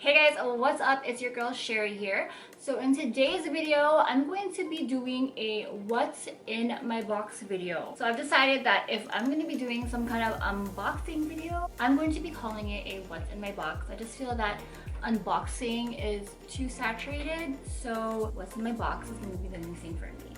Hey guys, what's up? It's your girl Sherry here. So in today's video, I'm going to be doing a what's in my box video. So I've decided that if I'm going to be doing some kind of unboxing video, I'm going to be calling it a what's in my box. I just feel that unboxing is too saturated, so what's in my box is going to be the new thing for me.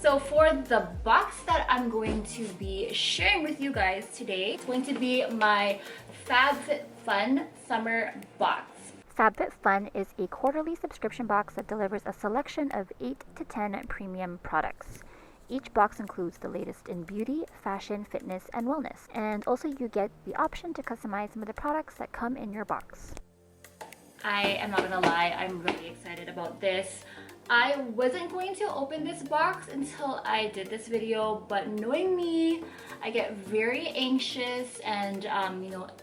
So for the box that I'm going to be sharing with you guys today, it's going to be my Fabfitfun summer box. Fabfitfun is a quarterly subscription box that delivers a selection of 8 to 10 premium products. Each box includes the latest in beauty, fashion, fitness, and wellness. And also you get the option to customize some of the products that come in your box. I am not gonna lie, I'm really excited about this. I wasn't going to open this box until I did this video, but knowing me, I get very anxious and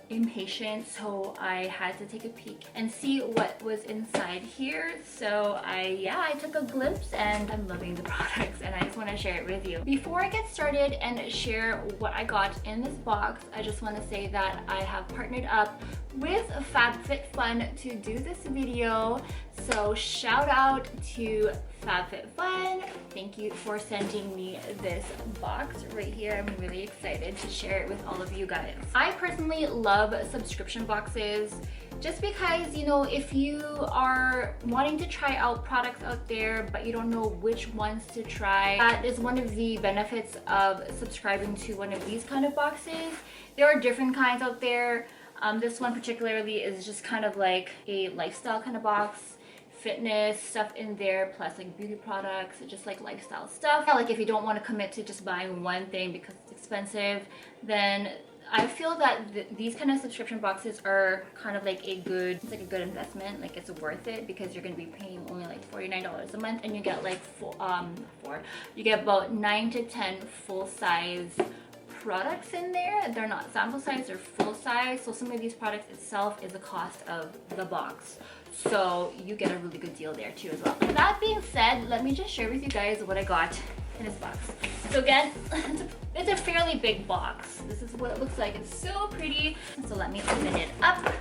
impatient, so I had to take a peek and see what was inside here. So I took a glimpse and I'm loving the products and I just want to share it with you. Before I get started and share what I got in this box, I just want to say that I have partnered up with Fabfitfun to do this video. So shout out to Fabfitfun. Thank you for sending me this box right here. I'm really excited to share it with all of you guys. I personally love subscription boxes just because, if you are wanting to try out products out there but you don't know which ones to try, that is one of the benefits of subscribing to one of these kind of boxes. There are different kinds out there. This one particularly is just kind of like a lifestyle kind of box. Fitness stuff in there, plus like beauty products, just like lifestyle stuff. Like if you don't want to commit to just buying one thing because it's expensive, then I feel that these kind of subscription boxes are kind of like a good investment. Like it's worth it because you're going to be paying only like $49 a month and you get like you get about 9 to 10 full size products in there. They're not sample size, they're full size. So some of these products itself is the cost of the box. So you get a really good deal there too as well. That being said, let me just share with you guys what I got in this box. So again, it's a fairly big box. This is what it looks like. It's so pretty. So let me open it up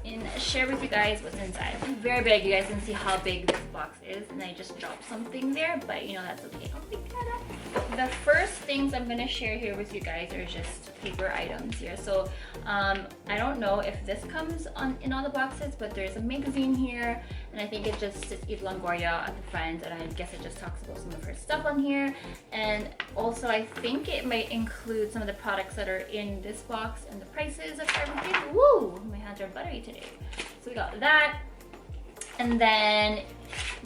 and share with you guys what's inside. It's very big. You guys can see how big this box is, and I just dropped something there, but that's okay. I'll pick that up. The first things I'm gonna share here with you guys are just paper items here. So I don't know if this comes in all the boxes, but there's a magazine here, and I think it just says Eva Longoria at the front, and I guess it just talks about some of her stuff on here. And also I think it might include some of the products that are in this box and the prices of everything. Woo! My hands are buttery today. So we got that, and then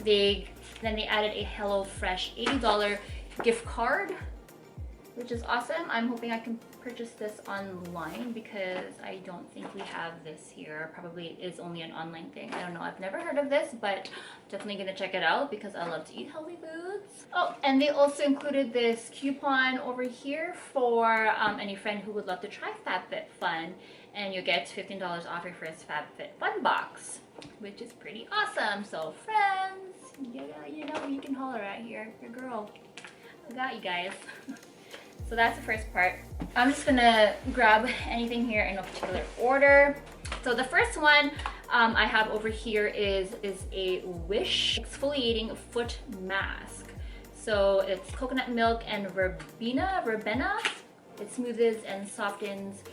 they added a HelloFresh $80 gift card, which is awesome. I'm hoping I can purchase this online because I don't think we have this here. Probably is only an online thing. I don't know. I've never heard of this, but definitely gonna check it out because I love to eat healthy foods. Oh, and they also included this coupon over here for any friend who would love to try Fabfitfun, and you get $15 off your first Fabfitfun box, which is pretty awesome. So friends, you can holler at here, your girl. I got you guys. So that's the first part. I'm just gonna grab anything here in no particular order. So the first one I have over here is a Whish Exfoliating Foot mask. So it's coconut milk and verbena. It smooths and softens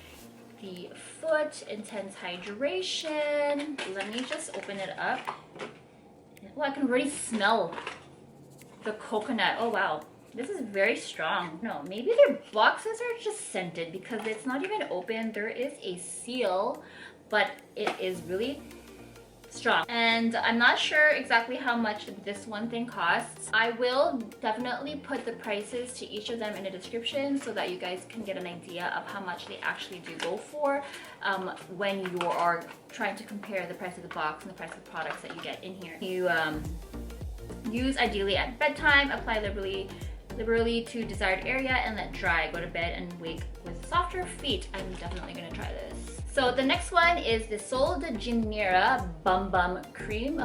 the foot, intense hydration. Let me just open it up. Well, I can already smell the coconut. Oh wow. This is very strong. No, maybe their boxes are just scented because it's not even open. There is a seal, but it is really strong. And I'm not sure exactly how much this one thing costs. I will definitely put the prices to each of them in the description so that you guys can get an idea of how much they actually do go for when you are trying to compare the price of the box and the price of the products that you get in here. You use ideally at bedtime, apply liberally to desired area and let dry. Go to bed and wake with softer feet. I'm definitely gonna try this. So the next one is the Sol de Janeira Bum Bum Cream.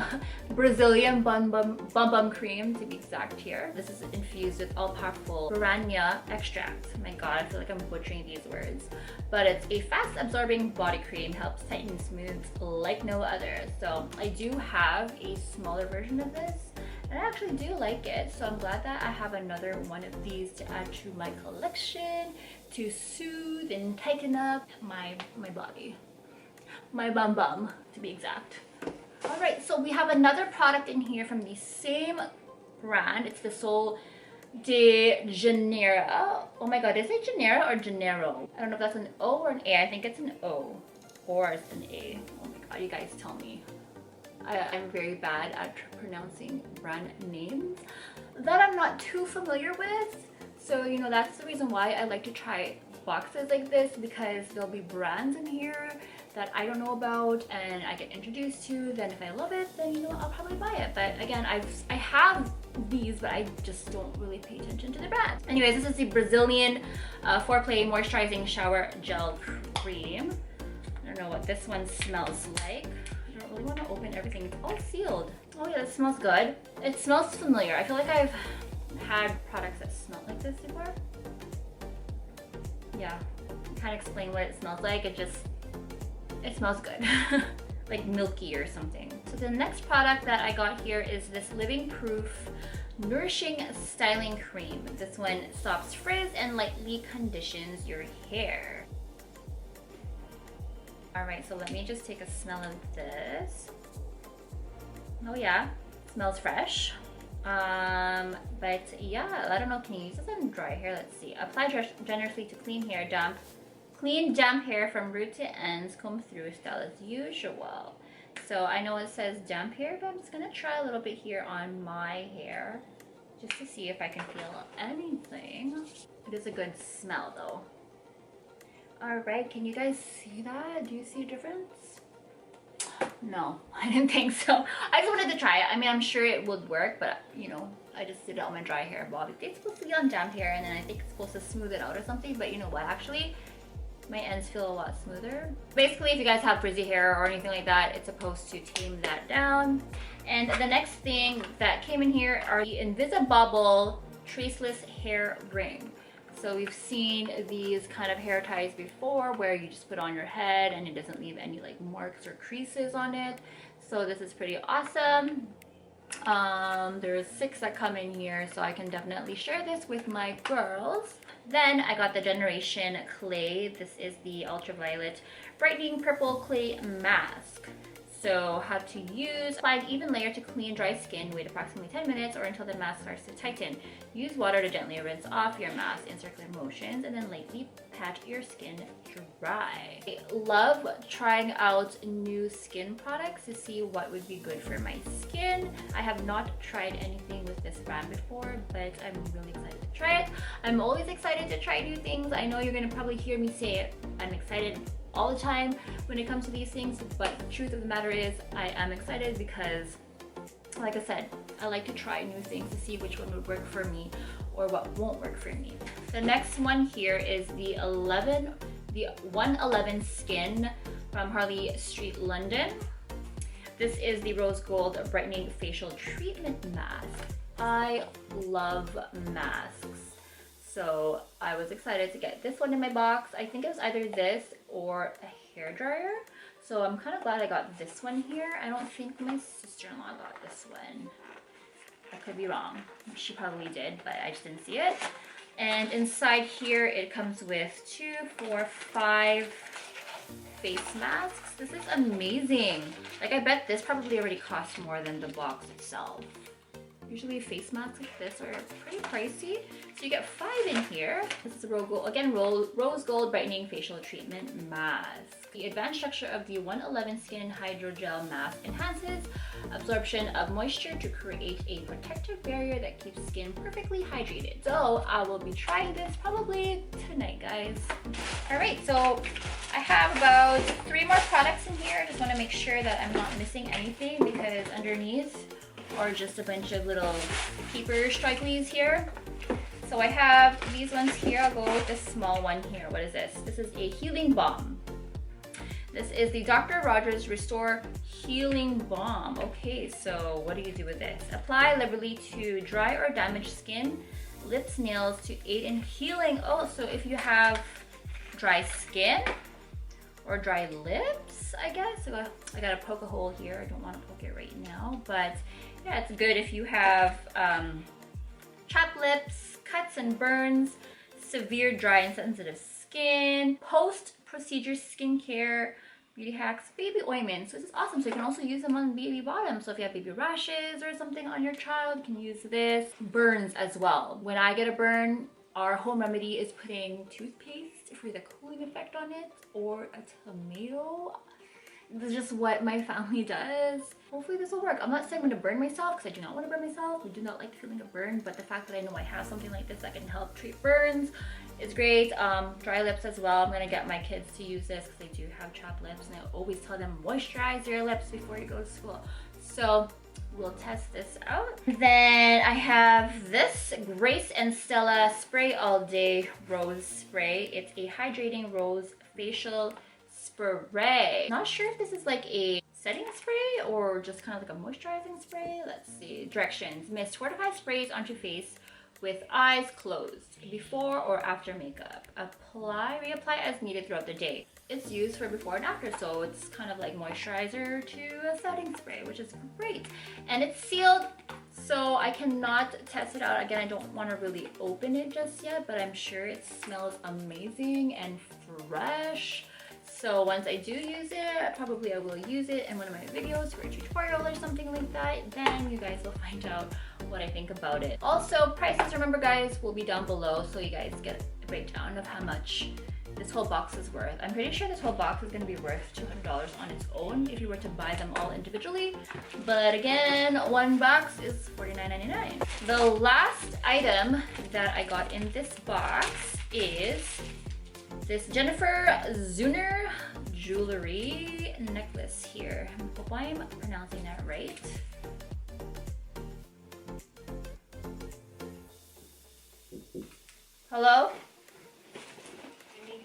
Brazilian Bum Bum Cream to be exact here. This is infused with all-powerful piranha extract. My god, I feel like I'm butchering these words. But it's a fast-absorbing body cream, helps tighten and smooth like no other. So I do have a smaller version of this, and I actually do like it. So I'm glad that I have another one of these to add to my collection to soothe and tighten up my body. My bum bum, to be exact. Alright, so we have another product in here from the same brand. It's the Sol de Janeiro. Oh my god, is it Janeiro or Janeiro? I don't know if that's an O or an A. I think it's an O. Or it's an A. Oh my god, you guys tell me. I'm very bad at pronouncing brand names that I'm not too familiar with. So, you know, that's the reason why I like to try boxes like this, because there'll be brands in here that I don't know about and I get introduced to. Then if I love it, then, you know, I'll probably buy it. But again, I have these, but I just don't really pay attention to the brand. Anyways, this is the Brazilian Foreplay Moisturizing Shower Gel Cream. I don't know what this one smells like. I don't really want to open everything. It's all sealed. Oh yeah, it smells good. It smells familiar. I feel like I've had products that smell like this before. Yeah, I can't explain what it smells like. It smells good. Like milky or something. So the next product that I got here is this Living Proof Nourishing Styling Cream. This one stops frizz and lightly conditions your hair. Alright, so let me just take a smell of this. Oh yeah, smells fresh. But yeah, I don't know, can you use this on dry hair? Let's see. Apply generously to clean damp hair from root to ends, comb through style as usual. So I know it says damp hair, but I'm just gonna try a little bit here on my hair just to see if I can feel anything. It is a good smell though. Alright, can you guys see that? Do you see a difference? No, I didn't think so. I just wanted to try it. I mean, I'm sure it would work, but you know, I just did it on my dry hair. Well, it's supposed to be on damp hair, and then I think it's supposed to smooth it out or something, but you know what, actually, my ends feel a lot smoother. Basically, if you guys have frizzy hair or anything like that, it's supposed to tame that down. And the next thing that came in here are the Invisibobble Traceless Hair Ring. So we've seen these kind of hair ties before where you just put on your head and it doesn't leave any like marks or creases on it. So this is pretty awesome. There's 6 that come in here, so I can definitely share this with my girls. Then I got the Generation Clay. This is the Ultraviolet Brightening Purple Clay Mask. So how to use: apply an even layer to clean dry skin, wait approximately 10 minutes or until the mask starts to tighten. Use water to gently rinse off your mask in circular motions and then lightly pat your skin dry. I love trying out new skin products to see what would be good for my skin. I have not tried anything with this brand before, but I'm really excited to try it. I'm always excited to try new things. I know you're gonna probably hear me say it. I'm excited all the time when it comes to these things, but the truth of the matter is I am excited because, like I said, I like to try new things to see which one would work for me or what won't work for me. The next one here is the 111 Skin from Harley Street, London. This is the Rose Gold Brightening Facial Treatment Mask. I love masks, so I was excited to get this one in my box. I think it was either this or a hairdryer, so I'm kind of glad I got this one here. I don't think my sister-in-law got this one. I could be wrong. She probably did, but I just didn't see it. And inside here it comes with 2, 4, 5 face masks. This is amazing. Like, I bet this probably already cost more than the box itself. Usually face masks like this are pretty pricey. So you get 5 in here. This is a Rose Gold Brightening Facial Treatment Mask. The advanced structure of the 111 Skin Hydrogel Mask enhances absorption of moisture to create a protective barrier that keeps skin perfectly hydrated. So I will be trying this probably tonight, guys. Alright, so I have about 3 more products in here. I just want to make sure that I'm not missing anything, because underneath are just a bunch of little paper strikelies here. So I have these ones here. I'll go with this small one here. What is this? This is a healing balm. This is the Dr. Rogers Restore Healing Balm. Okay, so what do you do with this? Apply liberally to dry or damaged skin, lips, nails to aid in healing. Oh, so if you have dry skin or dry lips, I guess. So I gotta poke a hole here. I don't want to poke it right now, but yeah, it's good if you have chapped lips, cuts and burns, severe dry and sensitive skin, post-procedure skincare, beauty hacks, baby ointments. So this is awesome. So you can also use them on baby bottoms. So if you have baby rashes or something on your child, you can use this. Burns as well. When I get a burn, our home remedy is putting toothpaste for the cooling effect on it, or a tomato. This is just what my family does. Hopefully this will work. I'm not saying I'm gonna burn myself because I do not want to burn myself. I do not like the feeling of burn, but the fact that I know I have something like this that can help treat burns is great. Dry lips as well. I'm gonna get my kids to use this because they do have chapped lips, and I always tell them moisturize your lips before you go to school. So we'll test this out. Then I have this Grace and Stella Spray All Day Rose Spray. It's a hydrating rose facial spray. Not sure if this is like a setting spray or just kind of like a moisturizing spray. Let's see. Directions. Mist 4 to 5 sprays onto face with eyes closed before or after makeup. Reapply as needed throughout the day. It's used for before and after, so it's kind of like moisturizer to a setting spray, which is great. And it's sealed, so I cannot test it out. Again, I don't want to really open it just yet, but I'm sure it smells amazing and fresh. So once I do use it, probably I will use it in one of my videos for a tutorial or something like that. Then you guys will find out what I think about it. Also, prices, remember guys, will be down below, so you guys get a breakdown of how much this whole box is worth. I'm pretty sure this whole box is going to be worth $200 on its own if you were to buy them all individually. But again, one box is $49.99. The last item that I got in this box is this Jennifer Zuener jewelry necklace here. I hope I'm pronouncing that right. Hello?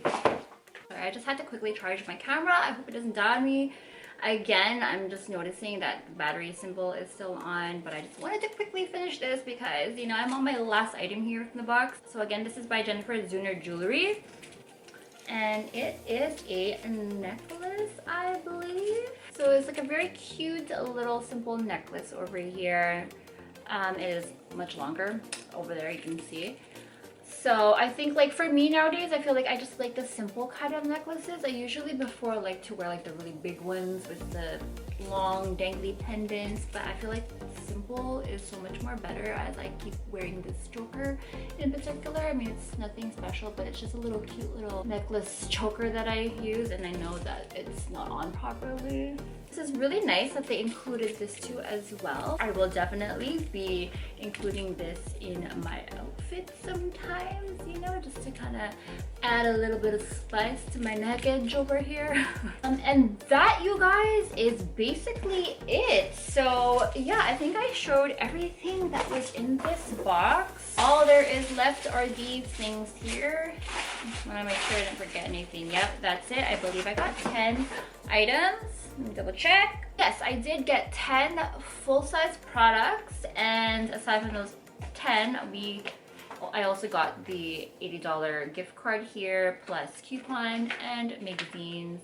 Sorry, I just had to quickly charge my camera. I hope it doesn't die on me. Again, I'm just noticing that the battery symbol is still on, but I just wanted to quickly finish this because, you know, I'm on my last item here in the box. So again, this is by Jennifer Zuener Jewelry. And it is a necklace, I believe. So it's like a very cute little simple necklace over here. It is much longer. Over there you can see. So I think like for me nowadays, I feel like I just like the simple kind of necklaces. I usually before like to wear like the really big ones with the long dangly pendants, but I feel like simple is so much more better as I keep wearing this choker in particular. I mean, it's nothing special, but it's just a little cute little necklace choker that I use, and I know that it's not on properly. This is really nice that they included this too as well. I will definitely be including this in my outfit sometimes, you know, just to kind of add a little bit of spice to my neck edge over here. And that, you guys, is basically it. So yeah, I think I showed everything that was in this box. All there is left are these things here. I want to make sure I didn't forget anything. Yep, that's it. I believe I got 10 items. Let me double check. Yes, I did get 10 full-size products, and aside from those 10, I also got the $80 gift card here, plus coupon and magazines.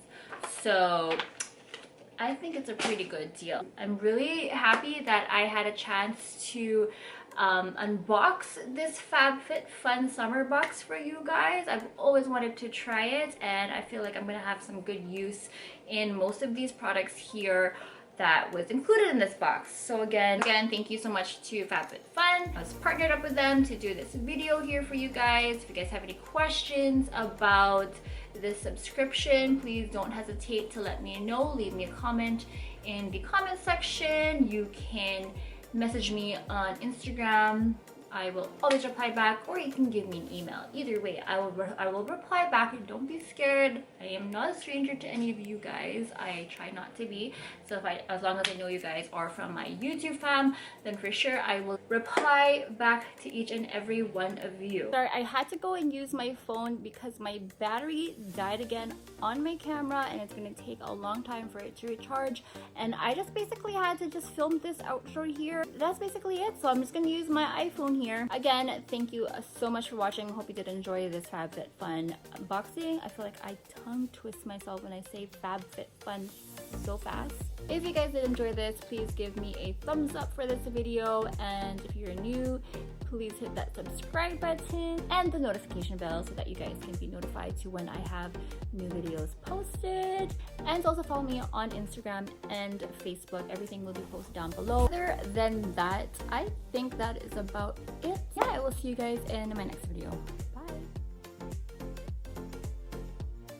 So I think it's a pretty good deal. I'm really happy that I had a chance to unbox this Fabfitfun summer box for you guys. I've always wanted to try it, and I feel like I'm gonna have some good use in most of these products here that was included in this box. So again, thank you so much to Fabfitfun. I was partnered up with them to do this video here for you guys. If you guys have any questions about this subscription, please don't hesitate to let me know. Leave me a comment in the comment section. You can message me on Instagram I will always reply back, or you can give me an email. Either way, I will reply back. And don't be scared. I am not a stranger to any of you guys. I try not to be. So as long as I know you guys are from my YouTube fam, then for sure I will reply back to each and every one of you. Sorry, I had to go and use my phone because my battery died again on my camera, and it's gonna take a long time for it to recharge, and I just basically had to just film this outro here. That's basically it. So I'm just gonna use my iPhone here. Again, thank you so much for watching. Hope you did enjoy this Fabfitfun unboxing. I feel like I tongue twist myself when I say Fabfitfun so fast. If you guys did enjoy this, please give me a thumbs up for this video, and if you're new, please hit that subscribe button and the notification bell so that you guys can be notified to when I have new videos posted. And also follow me on Instagram and Facebook. Everything will be posted down below. Other than that, I think that is about it. Yeah, I will see you guys in my next video.